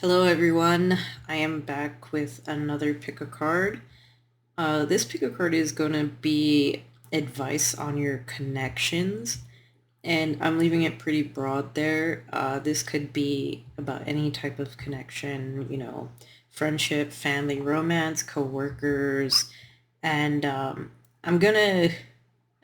Hello everyone, I am back with another pick a card. This pick a card is going to be advice on your connections, and I'm leaving it pretty broad there. This could be about any type of connection, friendship, family, romance, co-workers, and I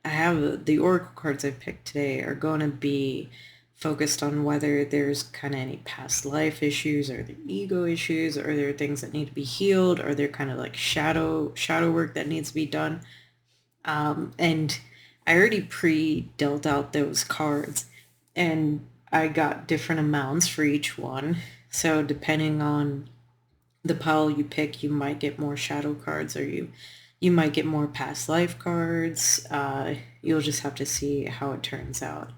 have the oracle cards I picked today are going to be focused on whether there's kind of any past life issues, or the ego issues, or there are things that need to be healed, or they're kind of like shadow work that needs to be done. And I already pre-dealt out those cards, and I got different amounts for each one. So depending on the pile you pick, you might get more shadow cards, or you might get more past life cards. You'll just have to see how it turns out.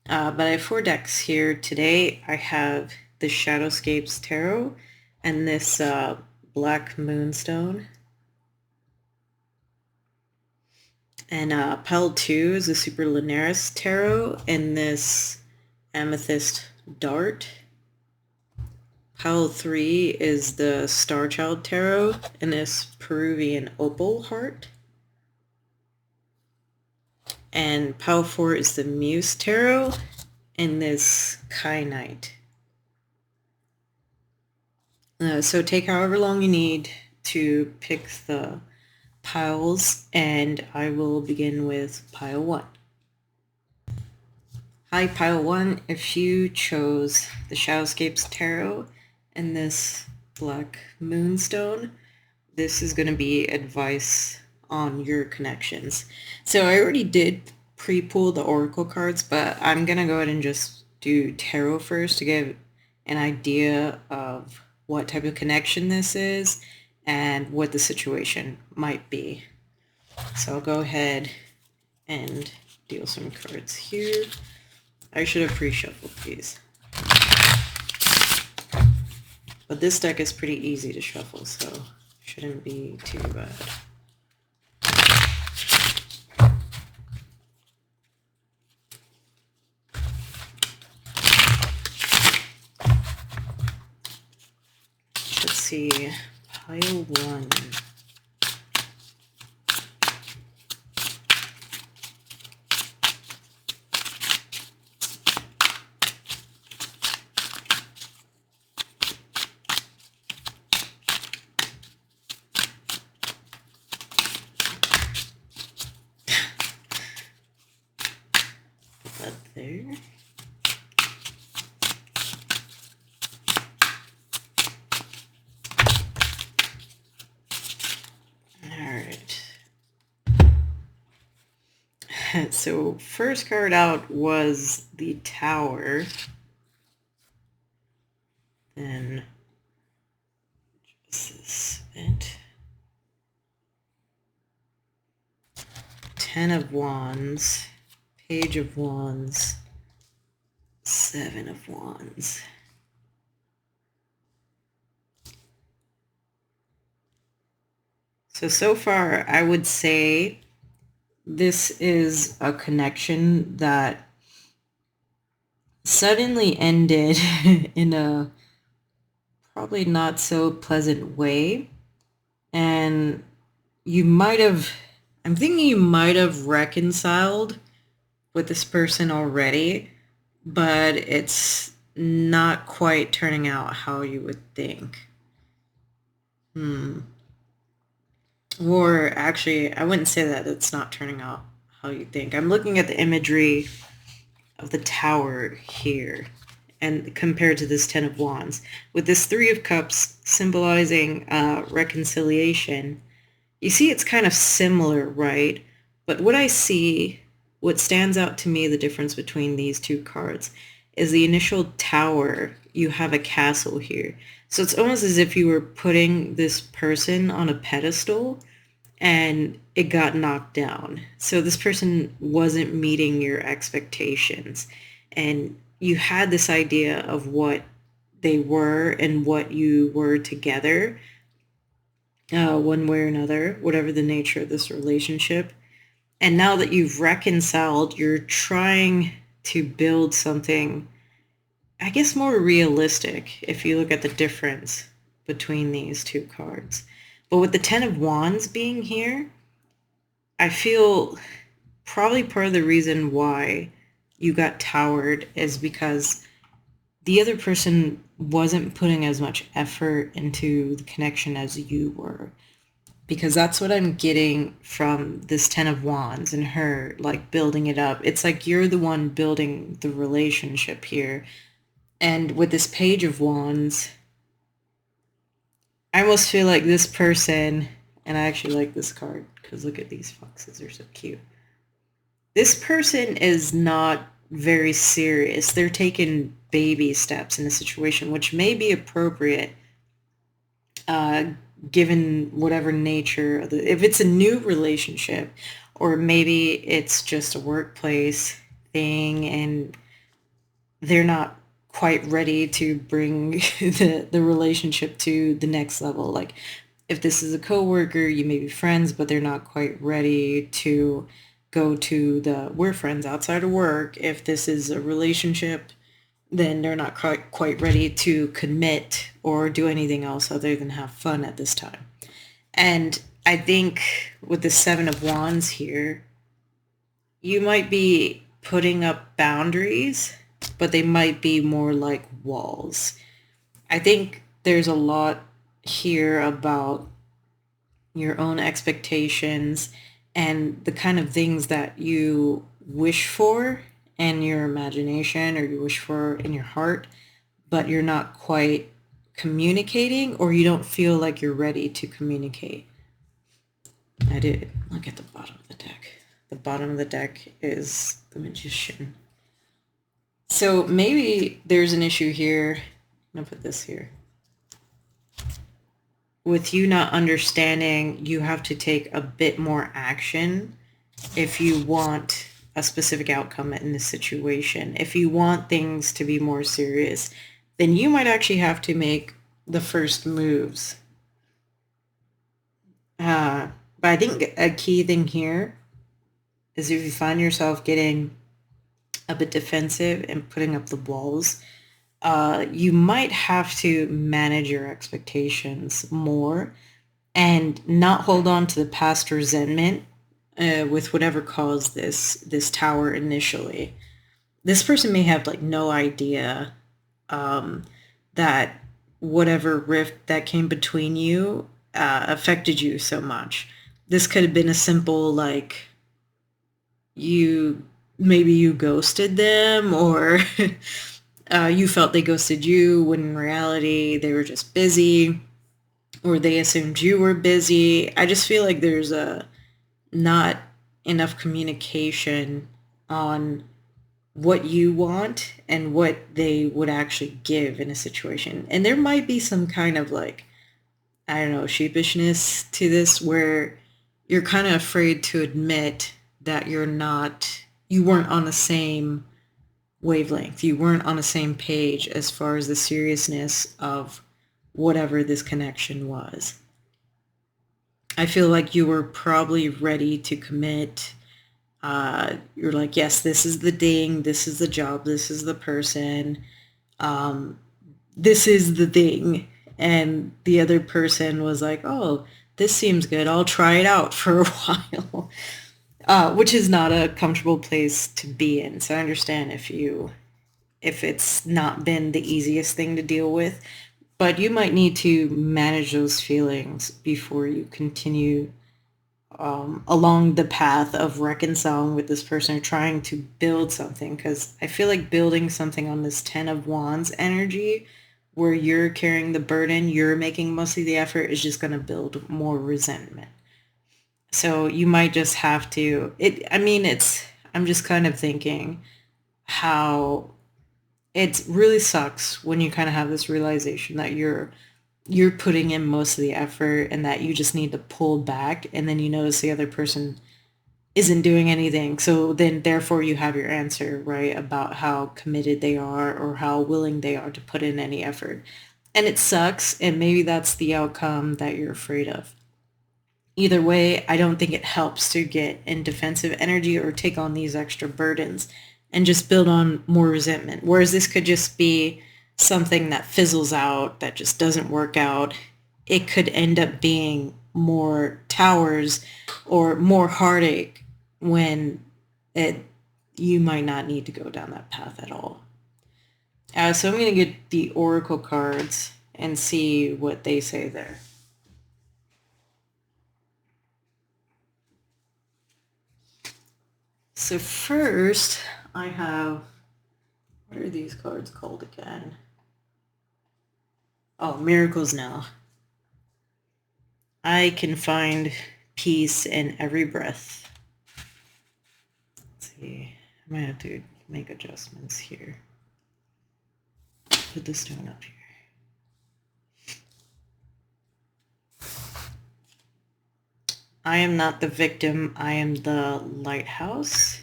But I have 4 decks here today. I have the Shadowscapes Tarot and this Black Moonstone. And pile 2 is the Super Lunaris Tarot and this Amethyst Dart. Pile 3 is the Starchild Tarot and this Peruvian Opal Heart. And pile 4 is the Muse Tarot and this Kyanite. So take however long you need to pick the piles, and I will begin with pile 1. Hi, pile 1. If you chose the Shadowscapes Tarot and this Black Moonstone, this is going to be advice on your connections. So I already did pre-pull the oracle cards, but I'm going to go ahead and just do tarot first to give an idea of what type of connection this is and what the situation might be. So I'll go ahead and deal some cards here. I should have pre-shuffled these. But this deck is pretty easy to shuffle, so shouldn't be too bad. Let's see, pile 1. Put that there. So first card out was the Tower. Then Justice Spent. 10 of Wands, Page of Wands, 7 of Wands. So far I would say this is a connection that suddenly ended in a probably not so pleasant way. And I'm thinking you might have reconciled with this person already, but it's not quite turning out how you would think. Or actually, I wouldn't say that it's not turning out how you think. I'm looking at the imagery of the Tower here, and compared to this 10 of Wands, with this 3 of Cups symbolizing reconciliation. You see it's kind of similar, right? But what stands out to me, the difference between these two cards, is the initial Tower. You have a castle here. So it's almost as if you were putting this person on a pedestal and it got knocked down. So this person wasn't meeting your expectations. And you had this idea of what they were and what you were together, one way or another, whatever the nature of this relationship. And now that you've reconciled, you're trying to build something I guess, more realistic if you look at the difference between these two cards. But with the Ten of Wands being here, I feel probably part of the reason why you got towered is because the other person wasn't putting as much effort into the connection as you were. Because that's what I'm getting from this Ten of Wands and her, like, building it up. It's like you're the one building the relationship here. And with this Page of Wands, I almost feel like this person, and I actually like this card because look at these foxes, they're so cute. This person is not very serious. They're taking baby steps in a situation, which may be appropriate given whatever nature, if it's a new relationship, or maybe it's just a workplace thing and they're not quite ready to bring the relationship to the next level. Like if this is a coworker, you may be friends, but they're not quite ready to go to the we're friends outside of work. If this is a relationship, then they're not quite ready to commit or do anything else other than have fun at this time. And I think with the Seven of Wands here, you might be putting up boundaries, but they might be more like walls. I think there's a lot here about your own expectations and the kind of things that you wish for in your imagination or you wish for in your heart, but you're not quite communicating or you don't feel like you're ready to communicate. I did. Look at the bottom of the deck. The bottom of the deck is the Magician. So maybe there's an issue here. I'm going to put this here. With you not understanding, you have to take a bit more action if you want a specific outcome in this situation. If you want things to be more serious, then you might actually have to make the first moves. But I think a key thing here is if you find yourself getting a bit defensive and putting up the walls, you might have to manage your expectations more and not hold on to the past resentment with whatever caused this tower initially. This person may have like no idea that whatever rift that came between you affected you so much. This could have been a simple like maybe you ghosted them or you felt they ghosted you when in reality they were just busy or they assumed you were busy. I just feel like there's not enough communication on what you want and what they would actually give in a situation. And there might be some kind of like, I don't know, sheepishness to this where you're kind of afraid to admit that you weren't on the same wavelength. You weren't on the same page as far as the seriousness of whatever this connection was. I feel like you were probably ready to commit. You're like, yes, this is the thing. This is the job. This is the person. This is the thing. And the other person was like, oh, this seems good. I'll try it out for a while. Which is not a comfortable place to be in. So I understand if it's not been the easiest thing to deal with, but you might need to manage those feelings before you continue along the path of reconciling with this person or trying to build something. Because I feel like building something on this Ten of Wands energy where you're carrying the burden, you're making most of the effort, is just going to build more resentment. So you might just have to, I'm just kind of thinking how it really sucks when you kind of have this realization that you're putting in most of the effort and that you just need to pull back, and then you notice the other person isn't doing anything. So then therefore you have your answer, right, about how committed they are or how willing they are to put in any effort. And it sucks, and maybe that's the outcome that you're afraid of. Either way, I don't think it helps to get in defensive energy or take on these extra burdens and just build on more resentment. Whereas this could just be something that fizzles out, that just doesn't work out. It could end up being more towers or more heartache when you might not need to go down that path at all. So I'm going to get the Oracle cards and see what they say there. So first, I have, what are these cards called again? Oh, Miracles Now. I can find peace in every breath. Let's see, I might have to make adjustments here. Put the stone up here. I am not the victim, I am the lighthouse.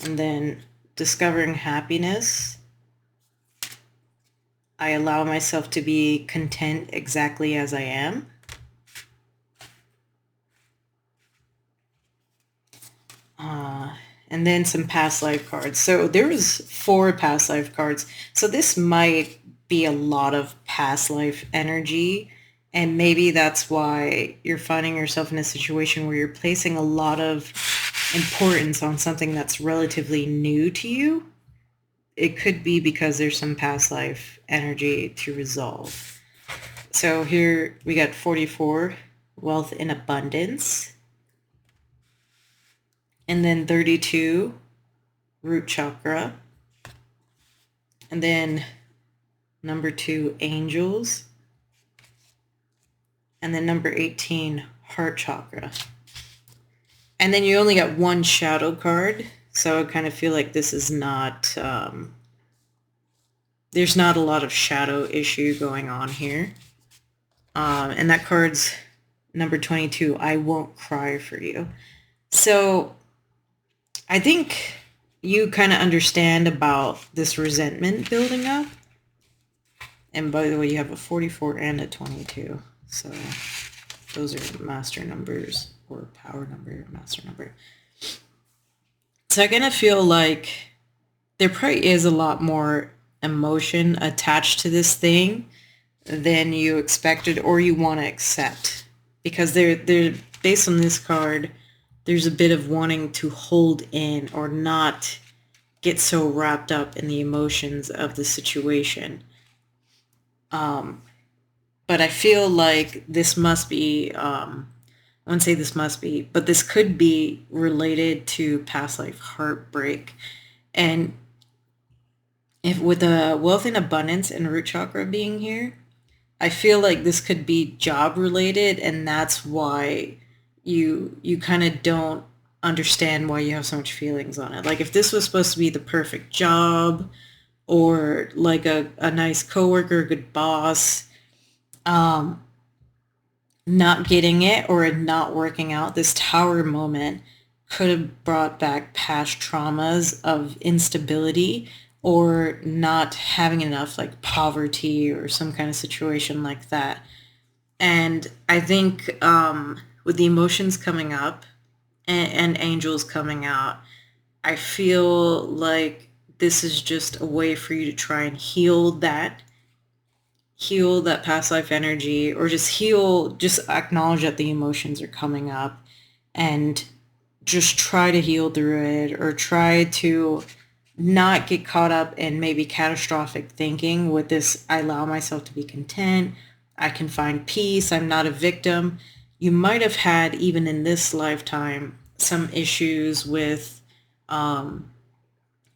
And then discovering happiness. I allow myself to be content exactly as I am. And then some past life cards. So there was 4 past life cards. So this might be a lot of past life energy. And maybe that's why you're finding yourself in a situation where you're placing a lot of importance on something that's relatively new to you. It could be because there's some past life energy to resolve. So here we got 44, wealth in abundance. And then 32, root chakra. And then number 2, angels. And then number 18, heart chakra. And then you only got 1 shadow card. So I kind of feel like this is not, there's not a lot of shadow issue going on here. And that card's number 22, I won't cry for you. So I think you kind of understand about this resentment building up. And by the way, you have a 44 and a 22. So those are master numbers, or power number, master number. So I kind of feel like there probably is a lot more emotion attached to this thing than you expected or you want to accept. Because they're based on this card, there's a bit of wanting to hold in or not get so wrapped up in the emotions of the situation. But I feel like this must be, I wouldn't say this must be, but this could be related to past life heartbreak. And if with the wealth and abundance and root chakra being here, I feel like this could be job related, and that's why you kind of don't understand why you have so much feelings on it. Like if this was supposed to be the perfect job or like a nice coworker, good boss, not getting it or it not working out, this tower moment could have brought back past traumas of instability or not having enough, like poverty or some kind of situation like that. And I think with the emotions coming up and angels coming out, I feel like this is just a way for you to try and heal that past life energy, or just acknowledge that the emotions are coming up and just try to heal through it, or try to not get caught up in maybe catastrophic thinking with this. I allow myself to be content. I can find peace. I'm not a victim. You might have had, even in this lifetime, some issues with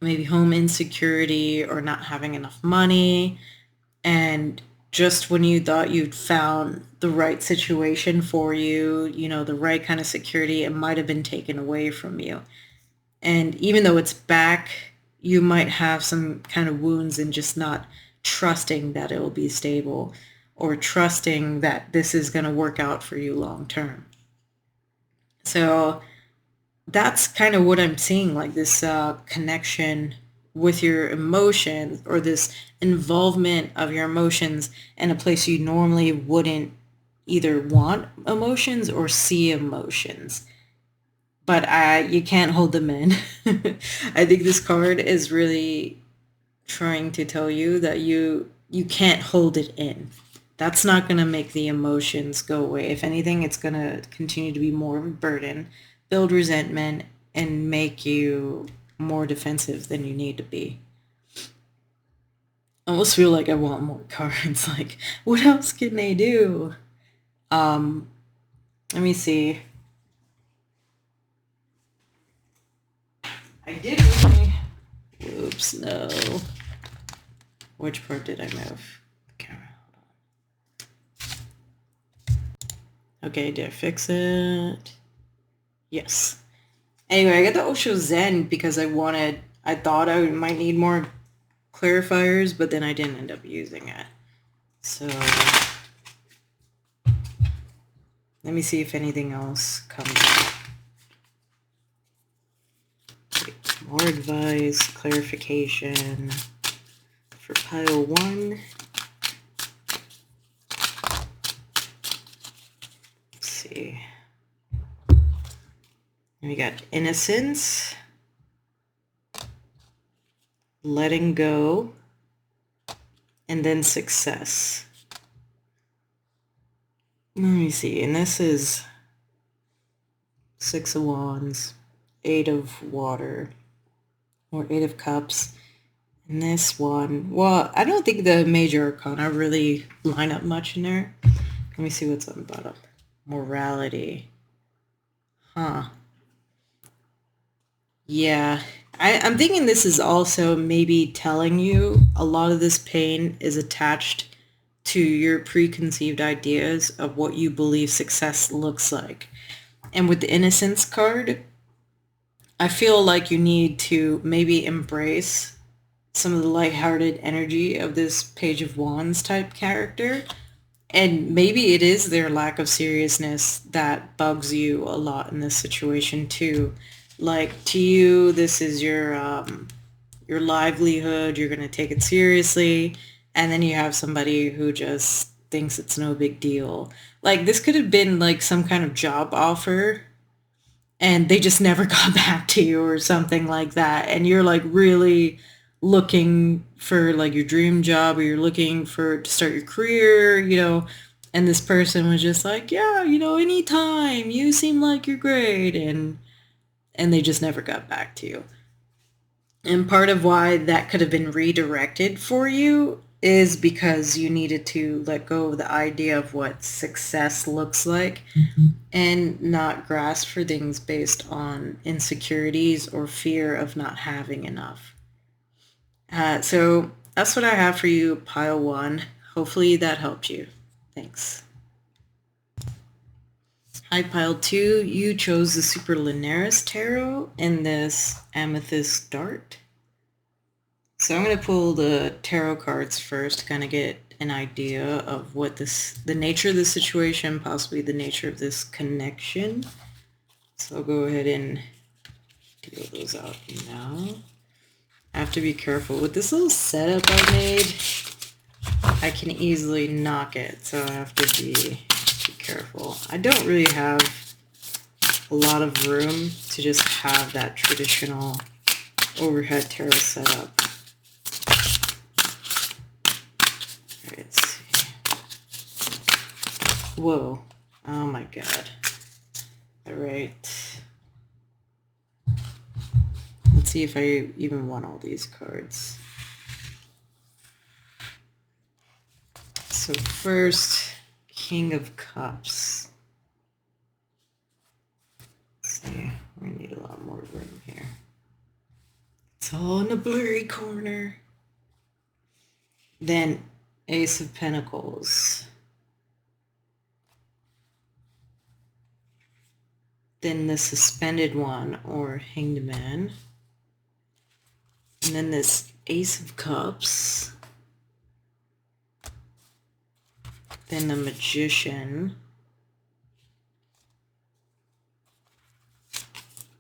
maybe home insecurity or not having enough money. And just when you thought you'd found the right situation for you, the right kind of security, it might have been taken away from you. And even though it's back, you might have some kind of wounds in just not trusting that it will be stable, or trusting that this is going to work out for you long term. So that's kind of what I'm seeing, like this connection with your emotions, or this involvement of your emotions in a place you normally wouldn't either want emotions or see emotions. but you can't hold them in. I think this card is really trying to tell you that you can't hold it in. That's not going to make the emotions go away. If anything, it's going to continue to be more of a burden, build resentment, and make you more defensive than you need to be. I almost feel like I want more cards. Like, what else can they do? Let me see. I did really... Oops, no. Which part did I move? Camera, hold on. Okay, did I fix it? Yes. Anyway, I got the Osho Zen because I thought I might need more clarifiers, but then I didn't end up using it. So let me see if anything else comes up. More advice, clarification for pile 1. Let's see. We got innocence, letting go, and then success. Let me see, and this is 6 of Wands, 8 of Water, or 8 of Cups. And this one, well, I don't think the major arcana really line up much in there. Let me see what's on the bottom. Morality. Huh. Yeah, I'm thinking this is also maybe telling you a lot of this pain is attached to your preconceived ideas of what you believe success looks like. And with the Innocence card, I feel like you need to maybe embrace some of the lighthearted energy of this Page of Wands type character. And maybe it is their lack of seriousness that bugs you a lot in this situation too. Like, to you, this is your livelihood, you're going to take it seriously, and then you have somebody who just thinks it's no big deal. Like, this could have been like some kind of job offer, and they just never got back to you or something like that, and you're like really looking for like your dream job, or you're looking to start your career, and this person was just like, yeah, anytime, you seem like you're great, and they just never got back to you. And part of why that could have been redirected for you is because you needed to let go of the idea of what success looks like and not grasp for things based on insecurities or fear of not having enough. So that's what I have for you, pile 1. Hopefully that helped you. Thanks. Hi, pile 2. You chose the Super Lunaris Tarot in this Amethyst Dart. So I'm going to pull the tarot cards first to kind of get an idea of what the nature of the situation, possibly the nature of this connection. So I'll go ahead and deal those out now. I have to be careful. With this little setup I made, I can easily knock it, so I have to be careful. I don't really have a lot of room to just have that traditional overhead tarot setup. Alright, let's see. Whoa. Oh my god. Alright. Let's see if I even want all these cards. So first, King of Cups. Let's see, we need a lot more room here. It's all in the blurry corner. Then Ace of Pentacles. Then the Suspended One, or Hanged Man. And then this Ace of Cups. Then the Magician.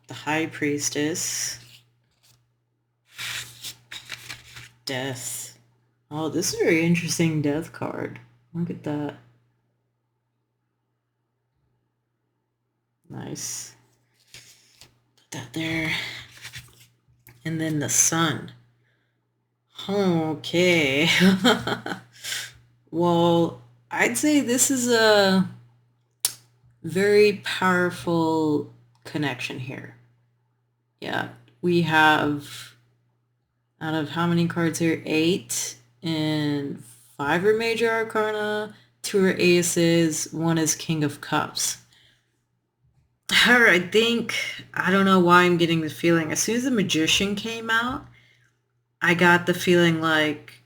The High Priestess. Death. Oh, this is a very interesting Death card. Look at that. Nice. that there. And then the sun. Okay. Well, I'd say this is a very powerful connection here. Yeah, we have, out of how many cards here? 8, and 5 are major arcana, 2 are aces, 1 is King of Cups. However, I don't know why I'm getting the feeling, as soon as the Magician came out, I got the feeling like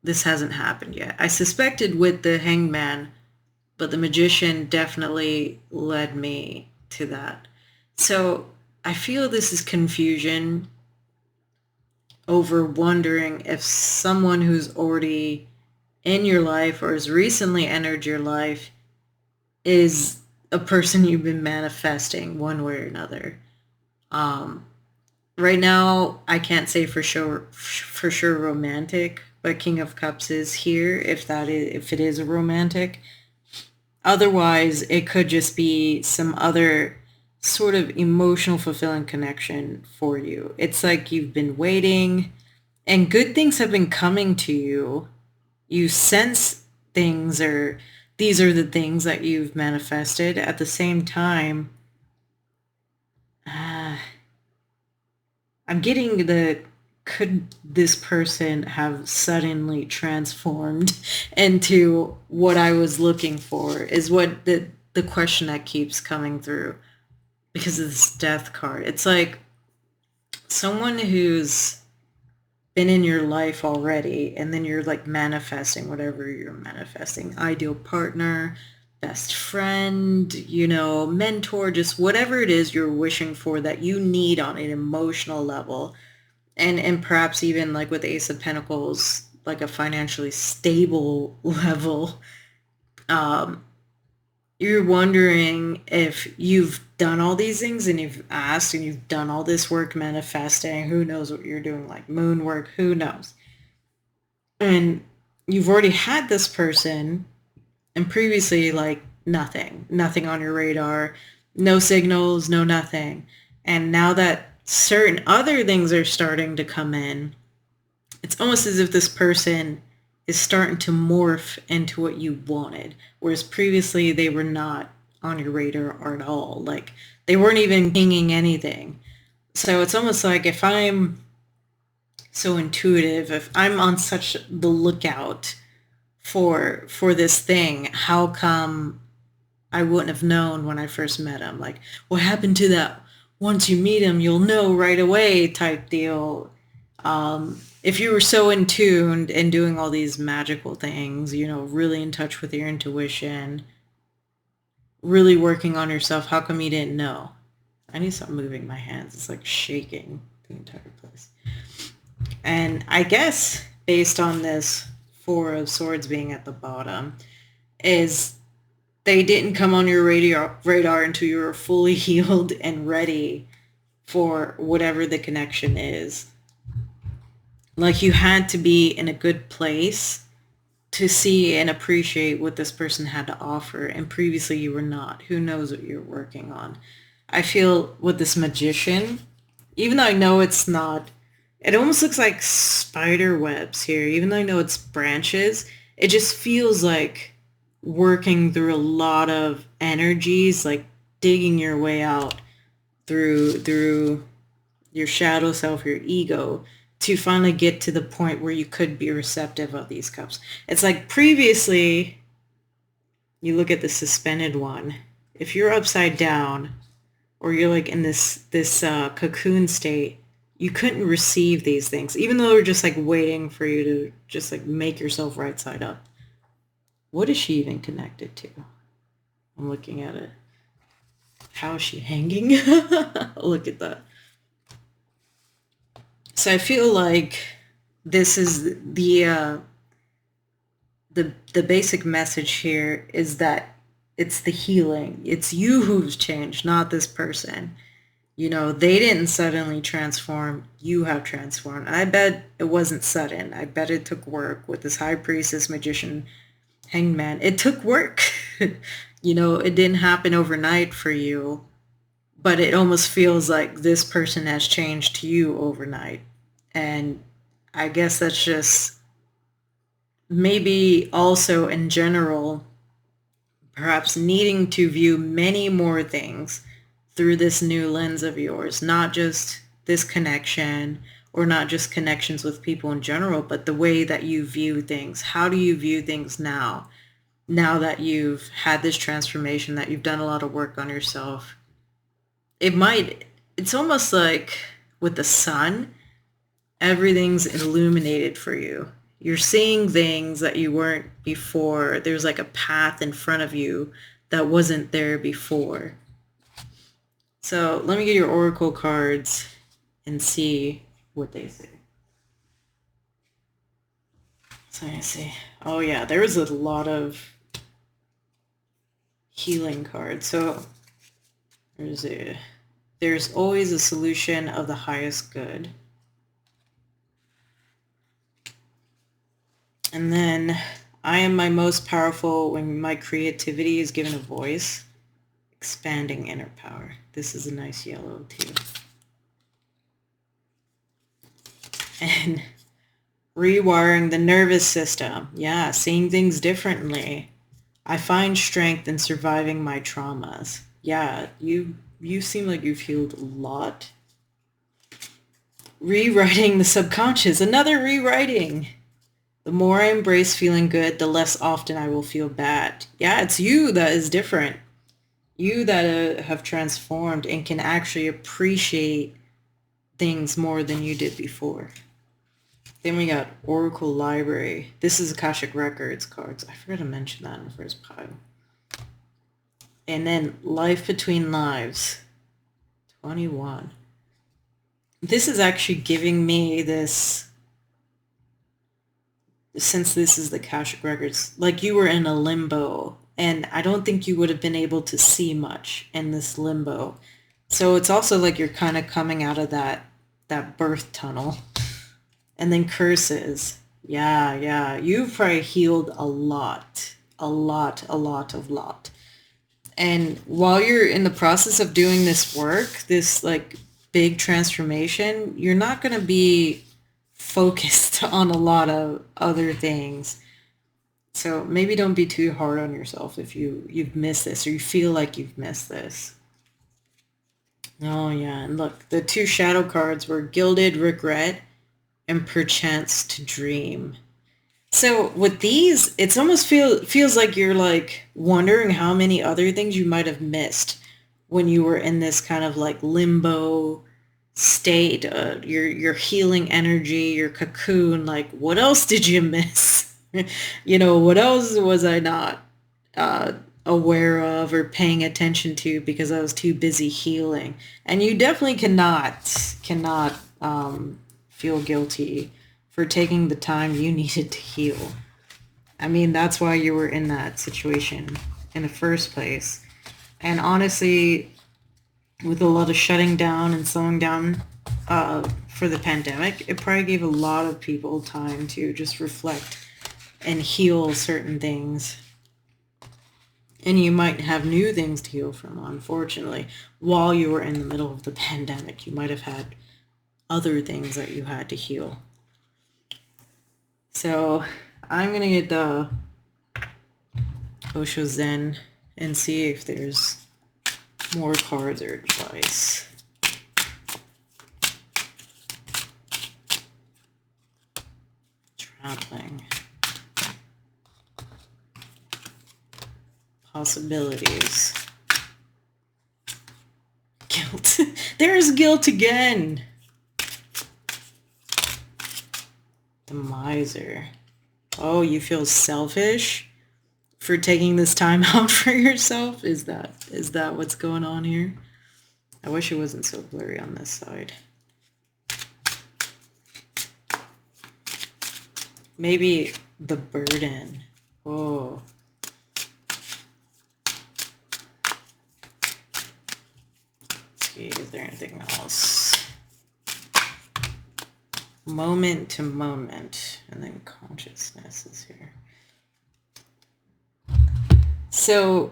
this hasn't happened yet. I suspected with the Hangman, but the Magician definitely led me to that. So I feel this is confusion over wondering if someone who's already in your life or has recently entered your life is a person you've been manifesting one way or another. Right now, I can't say for sure romantic, but King of Cups is here if it is a romantic. Otherwise, it could just be some other sort of emotional fulfilling connection for you. It's like you've been waiting and good things have been coming to you. You sense things, or these are the things that you've manifested. At the same time, I'm getting could this person have suddenly transformed into what I was looking for, is what the question that keeps coming through because of this death card. It's like someone who's been in your life already, and then you're like manifesting whatever you're manifesting. Ideal partner, best friend, mentor, just whatever it is you're wishing for that you need on an emotional level. And perhaps even like with Ace of Pentacles, like a financially stable level. You're wondering if you've done all these things and you've asked and you've done all this work manifesting. Who knows what you're doing, like moon work, who knows? And you've already had this person, and previously, like nothing on your radar, no signals, no nothing. And now that certain other things are starting to come in, it's almost as if this person is starting to morph into what you wanted, whereas previously they were not on your radar at all. Like they weren't even pinging anything. So it's almost like if I'm so intuitive, if I'm on such the lookout for this thing, how come I wouldn't have known when I first met him? Like, what happened to that once you meet him, you'll know right away type deal. If you were so in tune and doing all these magical things, really in touch with your intuition, really working on yourself, how come you didn't know? I need to stop moving my hands. It's like shaking the entire place. And I guess based on this 4 of Swords being at the bottom, is they didn't come on your radar until you were fully healed and ready for whatever the connection is. Like you had to be in a good place to see and appreciate what this person had to offer, and previously you were not. Who knows what you're working on? I feel with this Magician, even though I know it's not, it almost looks like spider webs here. Even though I know it's branches, it just feels like working through a lot of energies, like digging your way out through your shadow self, your ego, to finally get to the point where you could be receptive of these cups. It's like previously, you look at the suspended one, if you're upside down or you're like in this cocoon state, you couldn't receive these things, even though they're just like waiting for you to just like make yourself right side up. What is she even connected to? I'm looking at it. How is she hanging? Look at that. So I feel like this is the basic message here is that it's the healing. It's you who's changed, not this person. They didn't suddenly transform. You have transformed. And I bet it wasn't sudden. I bet it took work with this High Priestess, Magician, Hangman. It took work. It didn't happen overnight for you. but it almost feels like this person has changed to you overnight. And I guess that's just maybe also in general, perhaps needing to view many more things through this new lens of yours, not just this connection or not just connections with people in general, but the way that you view things. How do you view things now? Now that you've had this transformation, that you've done a lot of work on yourself. It's almost like with the sun, everything's illuminated for you. You're seeing things that you weren't before. There's like a path in front of you that wasn't there before. So let me get your oracle cards and see what they say. So I see. Oh yeah, there was a lot of healing cards. So there's always a solution of the highest good. And then I am my most powerful when my creativity is given a voice. Expanding inner power. This is a nice yellow too. And rewiring the nervous system. Yeah, seeing things differently. I find strength in surviving my traumas. Yeah, you seem like you've healed a lot. Rewriting the subconscious. Another rewriting. The more I embrace feeling good, the less often I will feel bad. Yeah, it's you that is different. You that have transformed and can actually appreciate things more than you did before. Then we got Oracle Library. This is Akashic Records cards. I forgot to mention that in the first pile. And then Life Between Lives. 21. This is actually giving me this, since this is the Akashic Records, like you were in a limbo. And I don't think you would have been able to see much in this limbo. So it's also like you're kind of coming out of that birth tunnel. And then curses. Yeah. You've probably healed a lot. And while you're in the process of doing this work, this like big transformation, you're not going to be focused on a lot of other things. So maybe don't be too hard on yourself if you've missed this or you feel like you've missed this. Oh yeah, and look, the two shadow cards were Gilded Regret and Perchance to Dream. So with these, it's almost feels like you're like wondering how many other things you might have missed when you were in this kind of like limbo state, your healing energy, your cocoon. Like, what else did you miss? What else was I not aware of or paying attention to because I was too busy healing? And you definitely cannot feel guilty for taking the time you needed to heal. I mean, that's why you were in that situation in the first place. And honestly, with a lot of shutting down and slowing down for the pandemic, it probably gave a lot of people time to just reflect and heal certain things. And you might have new things to heal from, unfortunately. While you were in the middle of the pandemic, you might have had other things that you had to heal. So I'm going to get the Osho Zen and see if there's more cards or advice. Traveling. Possibilities. Guilt. There's guilt again. The Miser. Oh, you feel selfish for taking this time out for yourself? Is that what's going on here? I wish it wasn't so blurry on this side. Maybe the burden. Oh. Let's see, is there anything else? Moment to moment, and then consciousness is here. So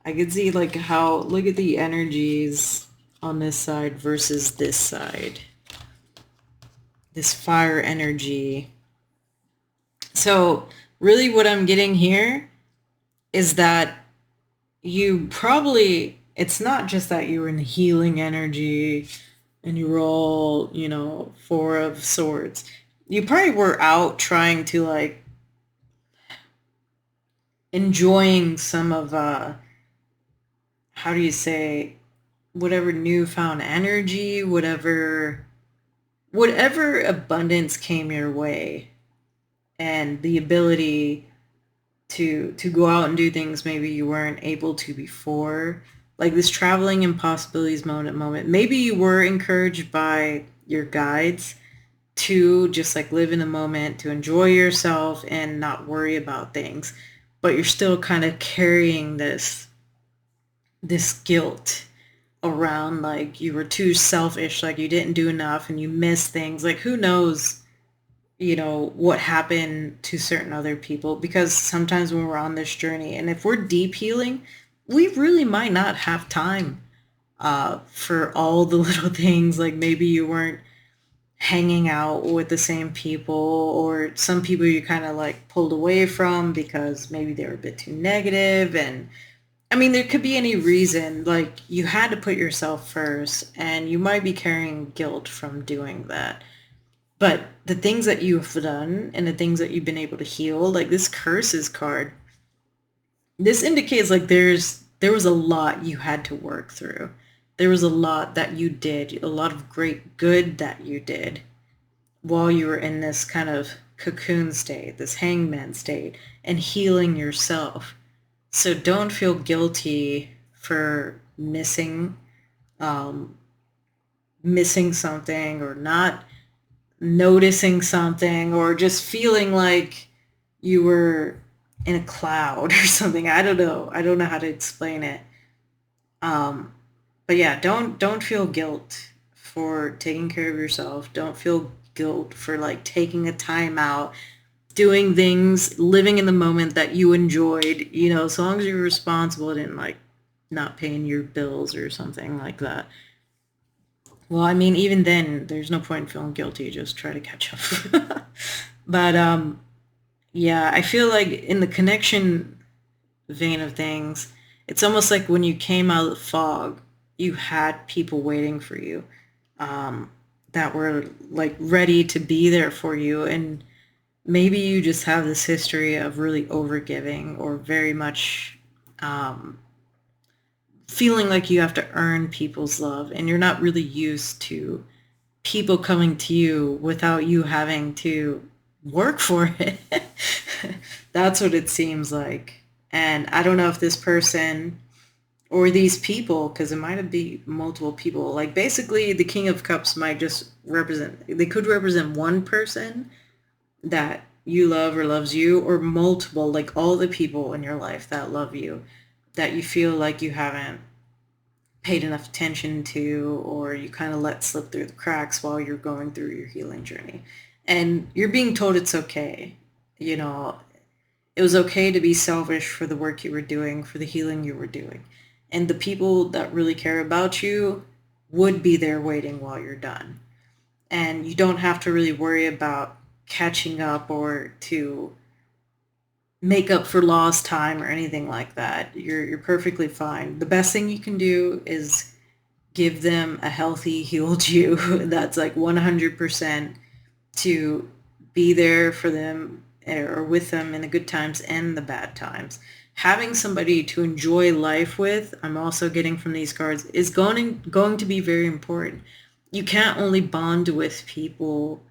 I could see like how, look at the energies on this side versus this side. This fire energy. So really what I'm getting here is that you probably, it's not just that you were in healing energy and you were all, you know, Four of Swords. You probably were out trying to like enjoying some of how do you say, whatever newfound energy, whatever abundance came your way, and the ability to go out and do things maybe you weren't able to before, like this traveling and possibilities moment. Maybe you were encouraged by your guides to just like live in the moment, to enjoy yourself and not worry about things, but you're still kind of carrying this guilt around, like you were too selfish, like you didn't do enough and you missed things. Like who knows, you know, what happened to certain other people, because sometimes when we're on this journey and if we're deep healing, we really might not have time for all the little things. Like maybe you weren't hanging out with the same people, or some people you kind of like pulled away from because maybe they were a bit too negative. And I mean, there could be any reason, like you had to put yourself first and you might be carrying guilt from doing that. But the things that you've done and the things that you've been able to heal, like this curses card, this indicates like there was a lot you had to work through. There was a lot that you did, a lot of great good that you did while you were in this kind of cocoon state, this hangman state, and healing yourself. So don't feel guilty for missing something, or not noticing something, or just feeling like you were in a cloud or something. I don't know. I don't know how to explain it. But yeah, don't feel guilt for taking care of yourself. Don't feel guilt for like taking a time out, doing things, living in the moment that you enjoyed, you know, as long as you're responsible and like not paying your bills or something like that. Well, I mean, even then, there's no point in feeling guilty. Just try to catch up. But yeah, I feel like in the connection vein of things, it's almost like when you came out of the fog, you had people waiting for you, that were like ready to be there for you. And maybe you just have this history of really overgiving, or very much feeling like you have to earn people's love, and you're not really used to people coming to you without you having to work for it. That's what it seems like. And I don't know if this person or these people, because it might be multiple people, like basically the King of Cups might just represent, they could represent one person that you love or loves you, or multiple, like all the people in your life that love you, that you feel like you haven't paid enough attention to, or you kind of let slip through the cracks while you're going through your healing journey. And you're being told it's okay. You know, it was okay to be selfish for the work you were doing, for the healing you were doing. And the people that really care about you would be there waiting while you're done. And you don't have to really worry about catching up or to make up for lost time or anything like that. You're perfectly fine. The best thing you can do is give them a healthy, healed you that's like 100% to be there for them or with them in the good times and the bad times. Having somebody to enjoy life with, I'm also getting from these cards, is going to be very important. You can't only bond with people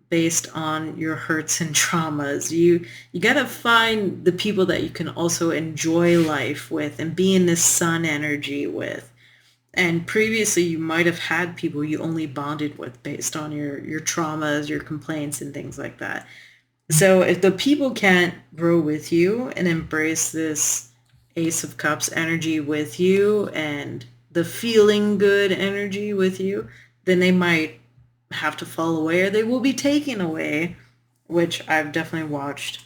based on your hurts and traumas. You got to find the people that you can also enjoy life with and be in this sun energy with. And previously you might have had people you only bonded with based on your traumas, your complaints, and things like that. So if the people can't grow with you and embrace this Ace of Cups energy with you and the feeling good energy with you, then they might have to fall away, or they will be taken away, which I've definitely watched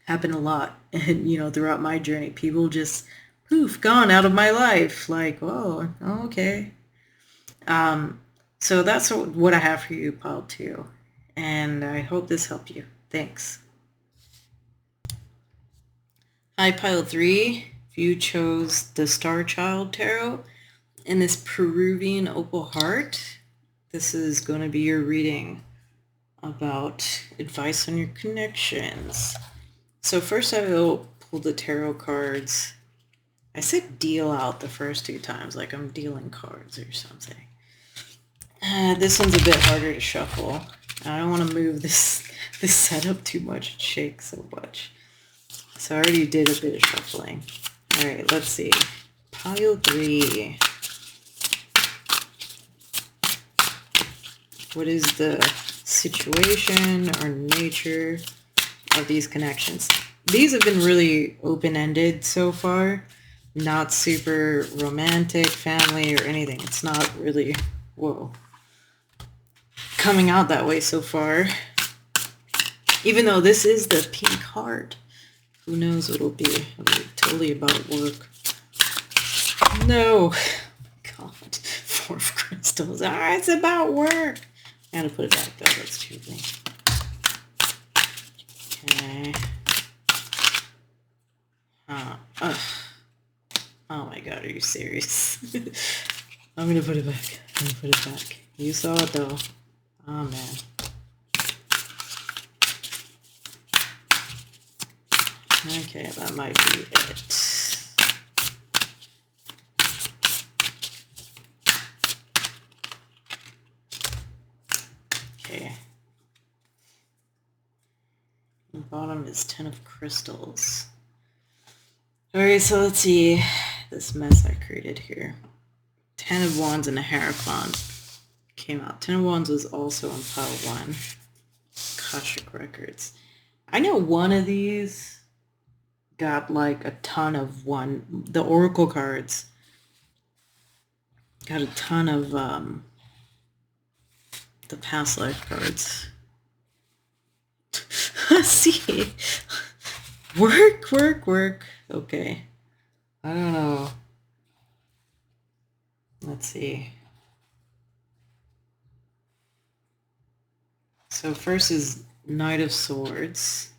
happen a lot. And, you know, throughout my journey, people just poof, gone out of my life. Like, whoa, okay. So that's what I have for you, pile 2. And I hope this helped you. Thanks. Hi, pile 3. If you chose the Starchild Tarot and this Peruvian Opal Heart, this is going to be your reading about advice on your connections. So first I will pull the tarot cards. I said deal out the first 2 times, like I'm dealing cards or something. This one's a bit harder to shuffle. I don't want to move this setup too much. It shakes so much. So I already did a bit of shuffling. Alright, let's see. Pile 3. What is the situation or nature of these connections? These have been really open-ended so far. Not super romantic, family, or anything. It's not really, whoa, coming out that way so far. Even though this is the pink heart. Who knows what it'll be. It'll be totally about work. No. Oh, God. 4 of crystals. Ah, it's about work. I gotta put it back though. That's too big. Okay. Oh my God, are you serious? I'm gonna put it back. I'm gonna put it back. You saw it though. Oh man. Okay, that might be it. Okay. The bottom is 10 of crystals. Alright, so let's see this mess I created here. 10 of Wands and a Hierophant came out. 10 of Wands was also on pile 1. Akashic Records. I know one of these got like a ton of the Oracle cards got a ton of the past life cards. See? Work. Okay. I don't know. Let's see. So first is Knight of Swords.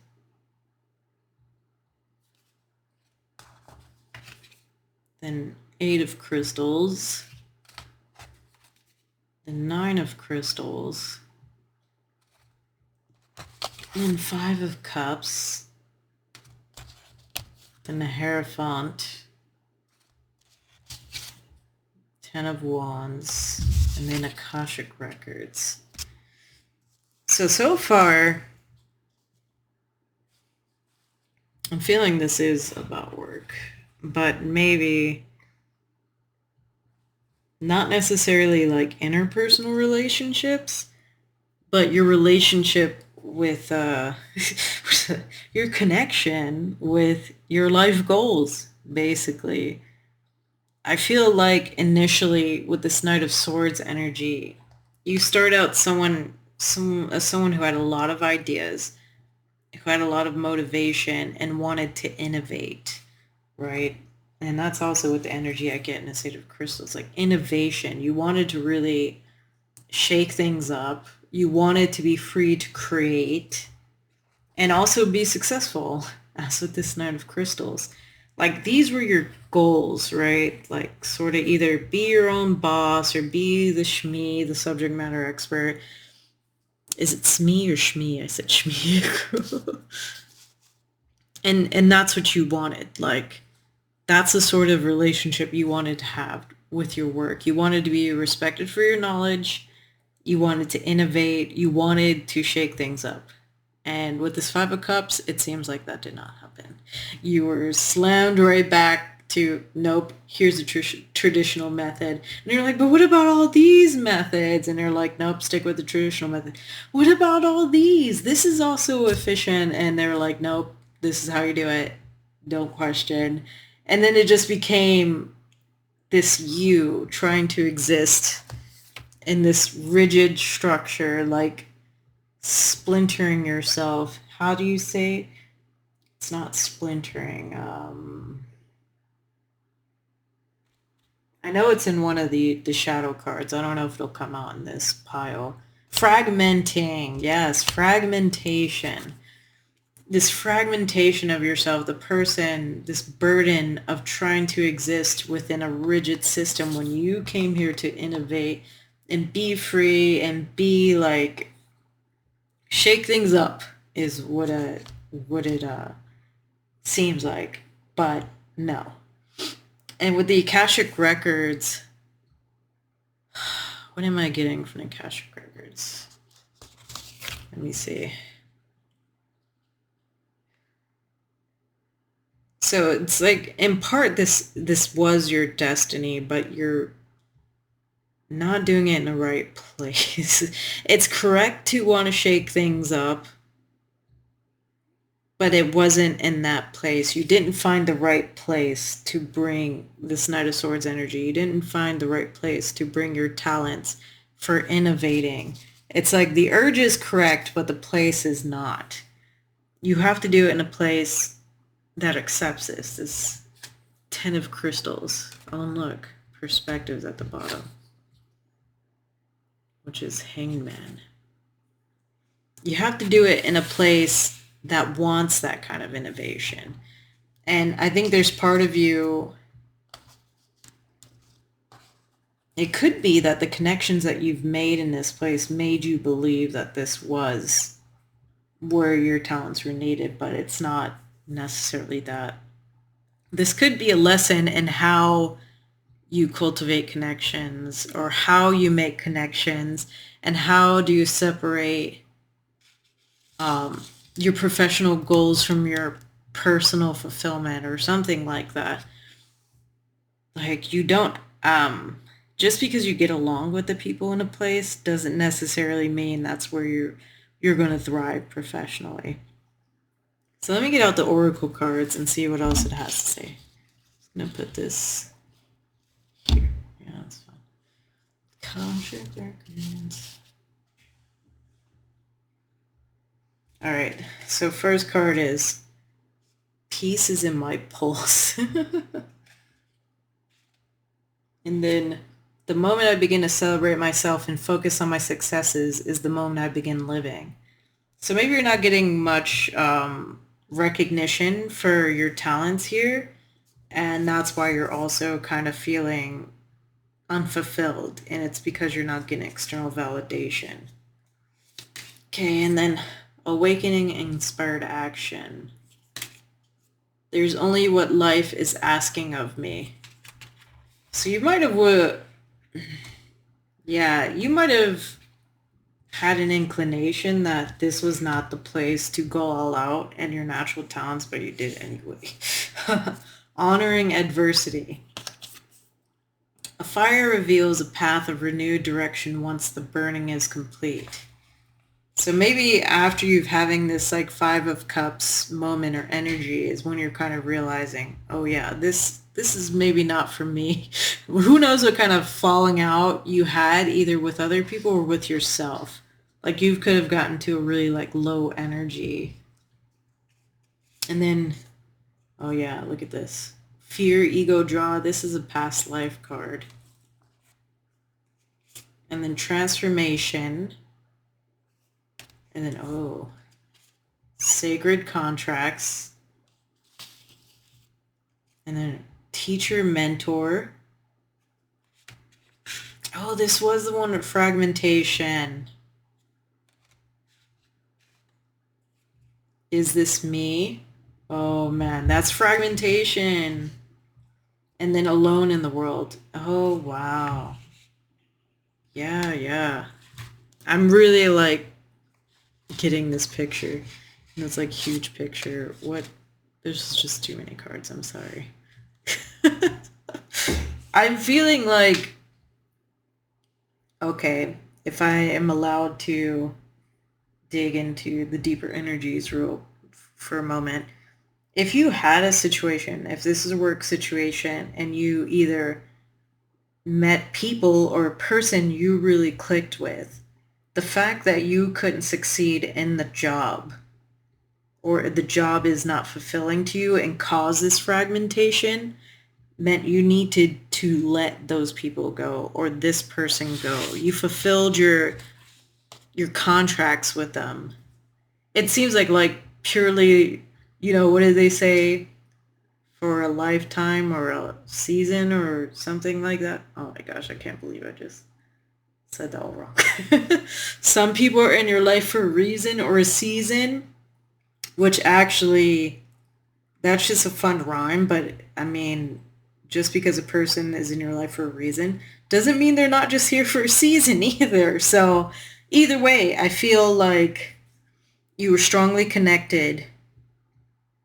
Then 8 of Crystals. Then 9 of Crystals. Then 5 of Cups. Then the Hierophant. 10 of Wands. And then Akashic Records. So far, I'm feeling this is about work, but maybe not necessarily like interpersonal relationships, but your relationship with your connection with your life goals, basically. I feel like initially with this Knight of Swords energy, you start out someone who had a lot of ideas, who had a lot of motivation and wanted to innovate, right? And that's also what the energy I get in a State of Crystals, like innovation. You wanted to really shake things up. You wanted to be free to create and also be successful, as with this Knight of Crystals. Like these were your goals, right? Like sort of either be your own boss or be the shmee, the subject matter expert. Is it smee or shmee? I said shmee. and that's what you wanted. Like that's the sort of relationship you wanted to have with your work. You wanted to be respected for your knowledge. You wanted to innovate. You wanted to shake things up. And with this 5 of Cups, it seems like that did not happen. You were slammed right back to, nope, here's a traditional method. And you're like, but what about all these methods? And they're like, nope, stick with the traditional method. What about all these? This is also efficient. And they're like, nope, this is how you do it. Don't question. And then it just became this you trying to exist in this rigid structure, like splintering yourself. How do you say? It's not splintering. I know it's in one of the shadow cards. I don't know if it'll come out in this pile. Fragmenting. Yes, fragmentation. This fragmentation of yourself, the person, this burden of trying to exist within a rigid system when you came here to innovate and be free and be like, shake things up is what it seems like, but no. And with the Akashic Records, what am I getting from the Akashic Records? Let me see. So it's like, in part, this was your destiny, but you're not doing it in the right place. It's correct to want to shake things up, but it wasn't in that place. You didn't find the right place to bring this Knight of Swords energy. You didn't find the right place to bring your talents for innovating. It's like the urge is correct, but the place is not. You have to do it in a place that accepts this 10 of crystals. Oh, look, perspectives at the bottom, which is Hangman. You have to do it in a place that wants that kind of innovation. And I think there's part of you, it could be that the connections that you've made in this place made you believe that this was where your talents were needed, but it's not necessarily that. This could be a lesson in how you cultivate connections, or how you make connections, and how do you separate your professional goals from your personal fulfillment, or something like that. Like, you don't, just because you get along with the people in a place doesn't necessarily mean that's where you're going to thrive professionally. So let me get out the Oracle cards and see what else it has to say. I'm going to put this here. Yeah, that's fine. Contract records. All right, so first card is Peace is in my pulse. And then the moment I begin to celebrate myself and focus on my successes is the moment I begin living. So maybe you're not getting much recognition for your talents here, and that's why you're also kind of feeling unfulfilled, and it's because you're not getting external validation. Okay, and then awakening inspired action. There's only what life is asking of me. So you might have you might have had an inclination that this was not the place to go all out and your natural talents, but you did anyway. Honoring adversity. A fire reveals a path of renewed direction once the burning is complete. So maybe after you've having this like 5 of Cups moment or energy is when you're kind of realizing, oh yeah, this is maybe not for me. Who knows what kind of falling out you had either with other people or with yourself. Like you could have gotten to a really like low energy. And then, oh yeah, look at this. Fear, ego, draw. This is a past life card. And then transformation. And then, oh, sacred contracts. And then teacher, mentor. Oh, this was the one with fragmentation. Is this me? Oh man, that's fragmentation. And then alone in the world. Oh, wow. Yeah. I'm really like getting this picture. And it's like huge picture. What? There's just too many cards. I'm sorry. I'm feeling like, okay, if I am allowed to dig into the deeper energies for a moment, if you had a situation, if this is a work situation and you either met people or a person you really clicked with, the fact that you couldn't succeed in the job or the job is not fulfilling to you and cause this fragmentation meant you needed to let those people go or this person go. You fulfilled your contracts with them. It seems like purely, what did they say? For a lifetime or a season or something like that. Oh my gosh, I can't believe I just said that all wrong. Some people are in your life for a reason or a season, which actually, that's just a fun rhyme, but I mean, just because a person is in your life for a reason doesn't mean they're not just here for a season either. So either way, I feel like you were strongly connected